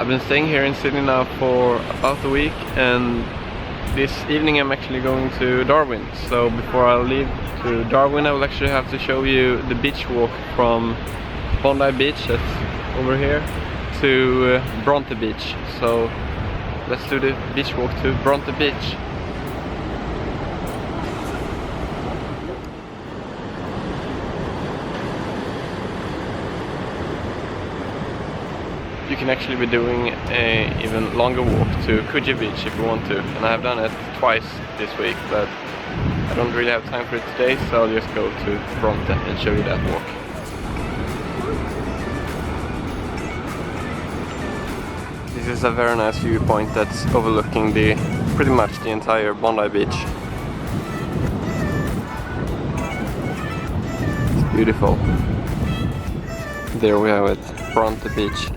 I've been staying here in Sydney now for about a week, and this evening I'm actually going to Darwin. So before I leave to Darwin, I will actually have to show you the beach walk from Bondi Beach, that's over here, to Bronte Beach. So let's do the beach walk to Bronte Beach. You can actually be doing a even longer walk to Coogee Beach if you want to, and I have done it twice this week, but I don't really have time for it today, so I'll just go to Bronte and show you that walk. This is a very nice viewpoint that's overlooking pretty much the entire Bondi Beach. It's beautiful. There we have it, Bronte Beach.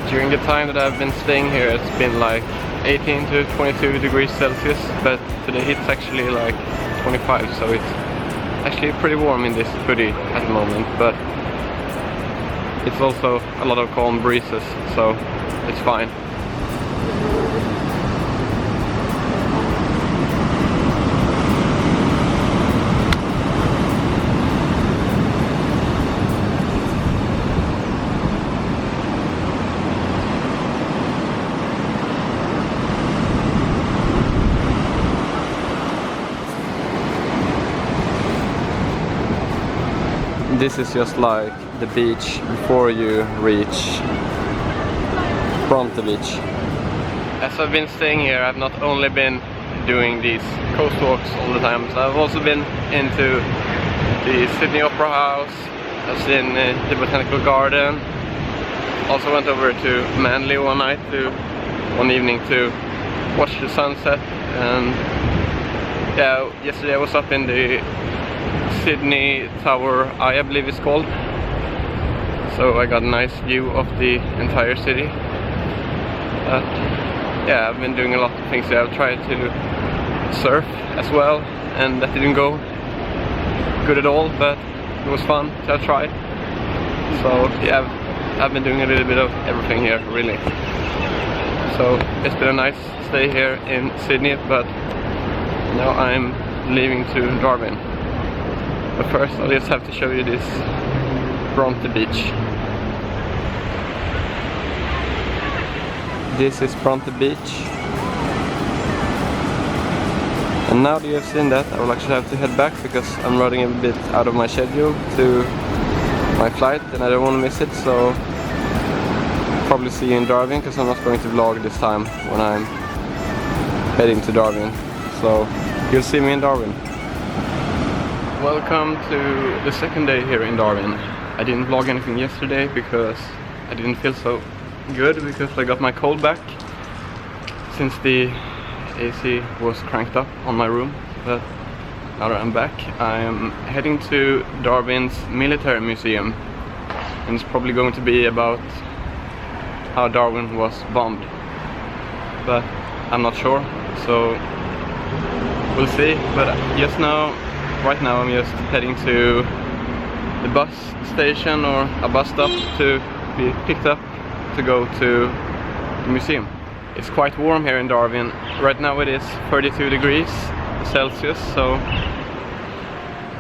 During the time that I've been staying here, it's been like 18 to 22 degrees Celsius, but today it's actually like 25, so it's actually pretty warm in this hoodie at the moment, but it's also a lot of calm breezes, so it's fine. This is just like the beach before you reach Bronte Beach. As I've been staying here, I've not only been doing these coast walks all the time, so I've also been into the Sydney Opera House, I've seen the Botanical Garden, also went over to Manly one evening to watch the sunset, and yeah, yesterday I was up in the Sydney Tower Eye, I believe it's called. So I got a nice view of the entire city. Yeah, I've been doing a lot of things here. I've tried to surf as well, and that didn't go good at all, but it was fun, so I tried. So yeah, I've been doing a little bit of everything here, really. So it's been a nice stay here in Sydney, but now I'm leaving to Darwin. But first I'll just have to show you this Bronte Beach. This is Bronte Beach. And now that you have seen that, I will actually have to head back because I'm running a bit out of my schedule to my flight and I don't want to miss it, so probably see you in Darwin, because I'm not going to vlog this time when I'm heading to Darwin. So you'll see me in Darwin. Welcome to the second day here in Darwin. I didn't vlog anything yesterday because I didn't feel so good, because I got my cold back since the AC was cranked up on my room. But now that I'm back, I am heading to Darwin's military museum, and it's probably going to be about how Darwin was bombed, but I'm not sure, so we'll see. But just now, right now I'm just heading to the bus station or a bus stop to be picked up to go to the museum. It's quite warm here in Darwin. Right now it is 32 degrees Celsius, so,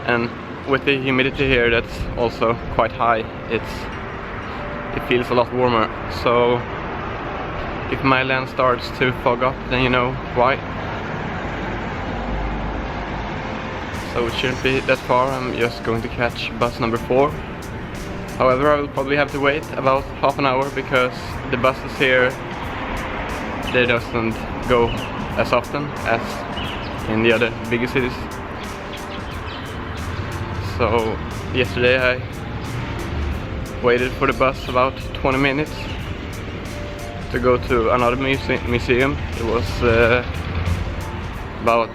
and with the humidity here that's also quite high, it feels a lot warmer. So if my land starts to fog up, then you know why. So it shouldn't be that far. I'm just going to catch bus number 4. However, I will probably have to wait about half an hour because the buses here, they doesn't go as often as in the other bigger cities. So yesterday I waited for the bus about 20 minutes to go to another museum. It was about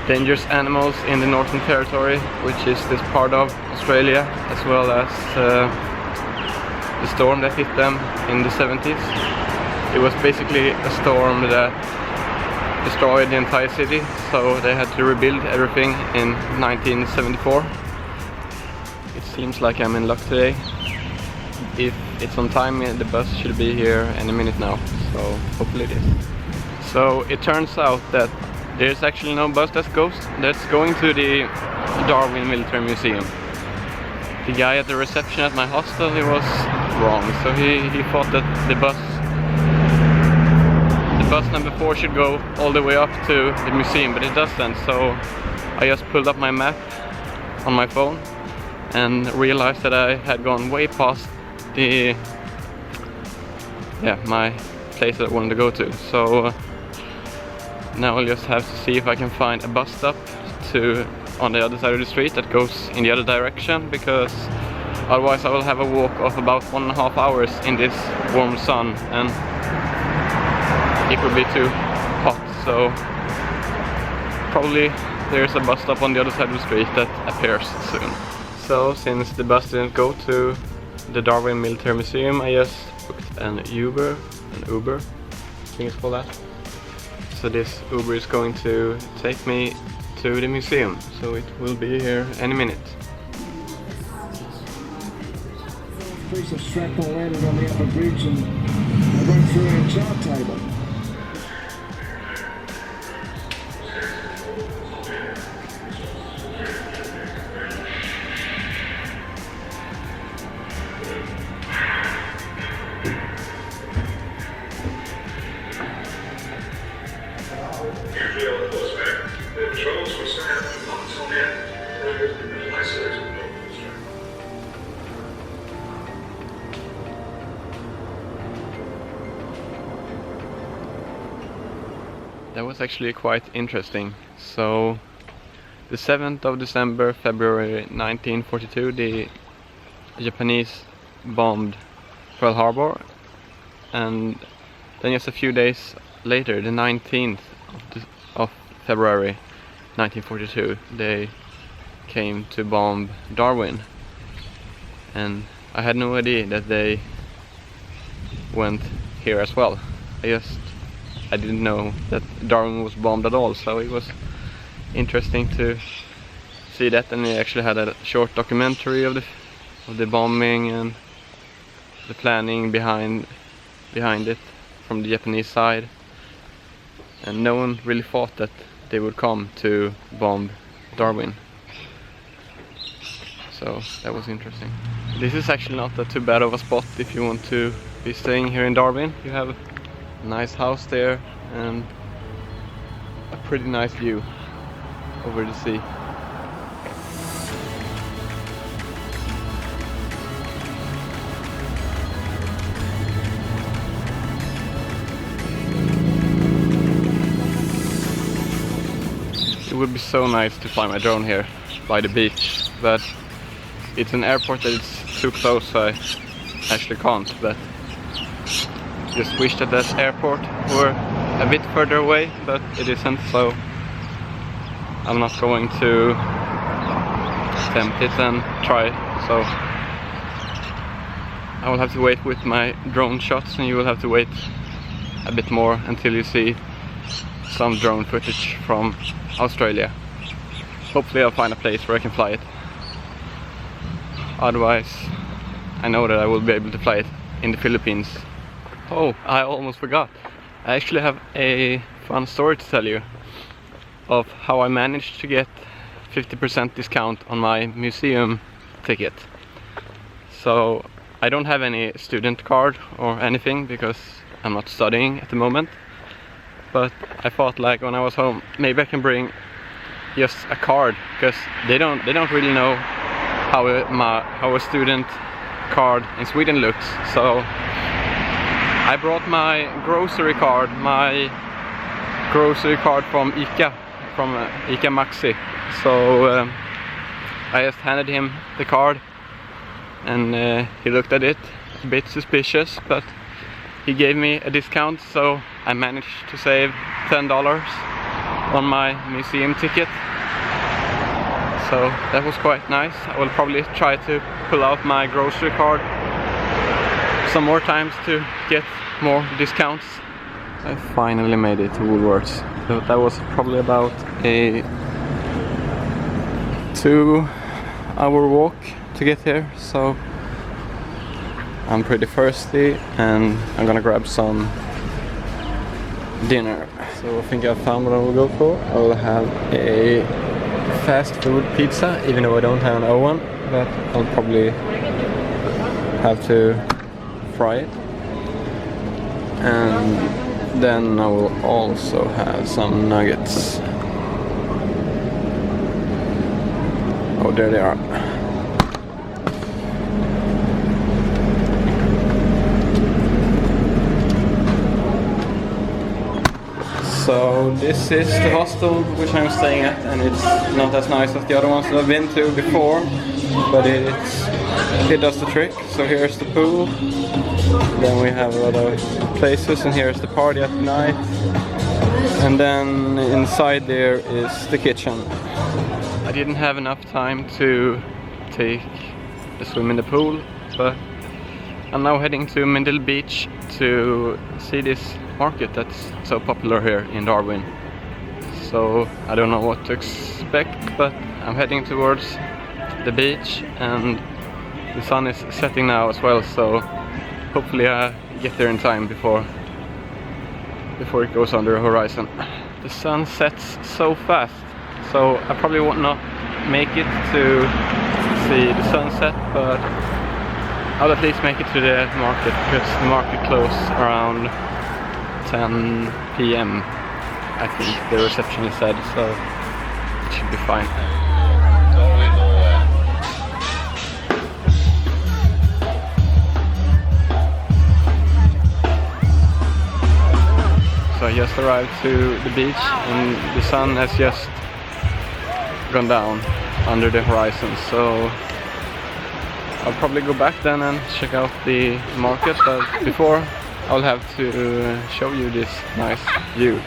dangerous animals in the Northern Territory, which is this part of Australia, as well as the storm that hit them in the 70s. It was basically a storm that destroyed the entire city, so they had to rebuild everything in 1974. It seems like I'm in luck today. if it's on time, the bus should be here any minute now, so hopefully it is. So it turns out that there's actually no bus that's going to the Darwin Military Museum. The guy at the reception at my hostel, he was wrong, so he thought that the bus number 4 should go all the way up to the museum, but it doesn't. So I just pulled up my map on my phone and realized that I had gone way past my place that I wanted to go to. So now I'll just have to see if I can find a bus stop on the other side of the street that goes in the other direction, because otherwise I will have a walk of about 1.5 hours in this warm sun and it will be too hot. So probably there's a bus stop on the other side of the street that appears soon. So since the bus didn't go to the Darwin Military Museum, I just booked an Uber, I think it's called that. So this Uber is going to take me to the museum, so it will be here any minute. Piece of shrapnel landed on the upper bridge and went through a chart table. That was actually quite interesting. So the 7th of December, February 1942, the Japanese bombed Pearl Harbor, and then just a few days later, the 19th of February 1942, they came to bomb Darwin. And I had no idea that they went here as well. I didn't know that Darwin was bombed at all, so it was interesting to see that. And they actually had a short documentary of the bombing and the planning behind it from the Japanese side. And no one really thought that they would come to bomb Darwin. So that was interesting. This is actually not too bad of a spot if you want to be staying here in Darwin. You have a nice house there and a pretty nice view over the sea. It would be so nice to fly my drone here by the beach, but it's an airport that is too close, so I actually can't. But just wish that airport were a bit further away, but it isn't, so I'm not going to attempt it and try. So I will have to wait with my drone shots, and you will have to wait a bit more until you see some drone footage from Australia. Hopefully I'll find a place where I can fly it. Otherwise, I know that I will be able to fly it in the Philippines. Oh, I almost forgot. I actually have a fun story to tell you of how I managed to get 50% discount on my museum ticket. So I don't have any student card or anything because I'm not studying at the moment. But I thought, like, when I was home, maybe I can bring just a card, because they don't really know how a student card in Sweden looks. So I brought my grocery card from ICA, ICA Maxi. So I just handed him the card, and he looked at it a bit suspicious, but he gave me a discount, so I managed to save $10 on my museum ticket. So that was quite nice. I will probably try to pull out my grocery card some more times to get more discounts. I finally made it to Woolworths. So that was probably about a 2-hour walk to get here. So I'm pretty thirsty and I'm gonna grab some dinner. So I think I found what I will go for. I will have a fast food pizza, even though I don't have an oven, but I'll probably have to fry it. And then I will also have some nuggets. Oh, there they are. So this is the hostel which I'm staying at, and it's not as nice as the other ones that I've been to before, but it does the trick. So here's the pool, then we have a lot of places, and here's the party at night, and then inside there is the kitchen. I didn't have enough time to take a swim in the pool, but I'm now heading to Mendel Beach to see this market that's so popular here in Darwin. So I don't know what to expect, but I'm heading towards the beach, and the sun is setting now as well, so hopefully I get there in time before it goes under the horizon. The sun sets so fast, so I probably will not make it to see the sunset, but I'll at least make it to the market, because the market closes around 10 p.m. I think the receptionist said, so it should be fine. So I just arrived to the beach, and the sun has just gone down under the horizon, so I'll probably go back then and check out the market, but before I'll have to show you this nice view.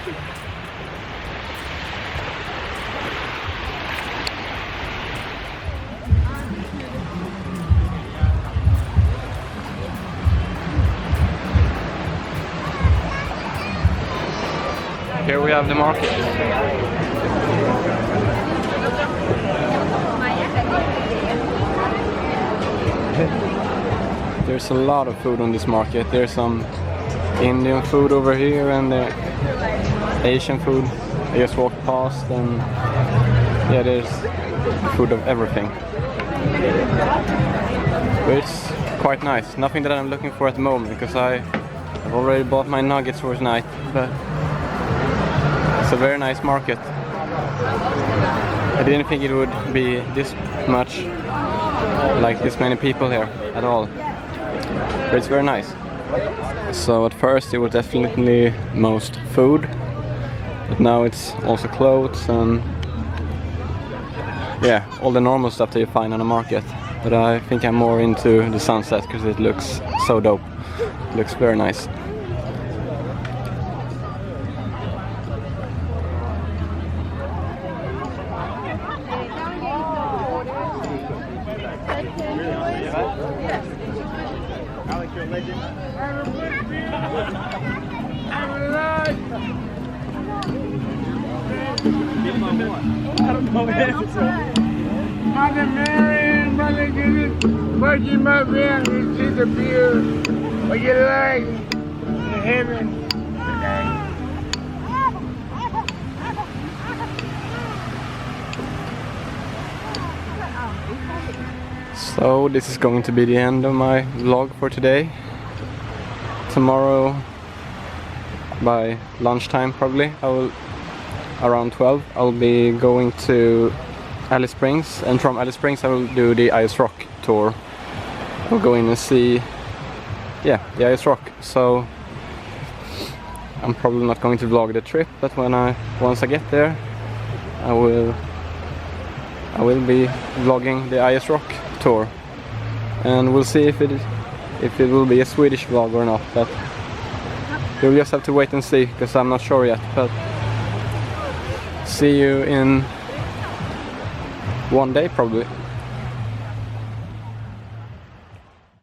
Here we have the market. There's a lot of food on this market. There's some Indian food over here, and the Asian food. I just walked past, and yeah, there's food of everything. But it's quite nice. Nothing that I'm looking for at the moment, because I've already bought my nuggets for tonight, but it's a very nice market. I didn't think it would be this much, like this many people here at all, but it's very nice. So at first it was definitely most food, but now it's also clothes and yeah, all the normal stuff that you find on the market. But I think I'm more into the sunset because it looks so dope. It looks very nice. Mother Mary, Mother Jesus, Virgin Mary, you see the beer of your life in heaven today. So this is going to be the end of my vlog for today. Tomorrow by lunchtime probably, around 12, I'll be going to Alice Springs, and from Alice Springs I will do the Ayers Rock tour. I'll go in and see, yeah, the Ayers Rock. So I'm probably not going to vlog the trip, but once I get there, I will be vlogging the Ayers Rock tour, and we'll see if it will be a Swedish vlog or not. But you'll just have to wait and see, because I'm not sure yet. But see you in one day probably.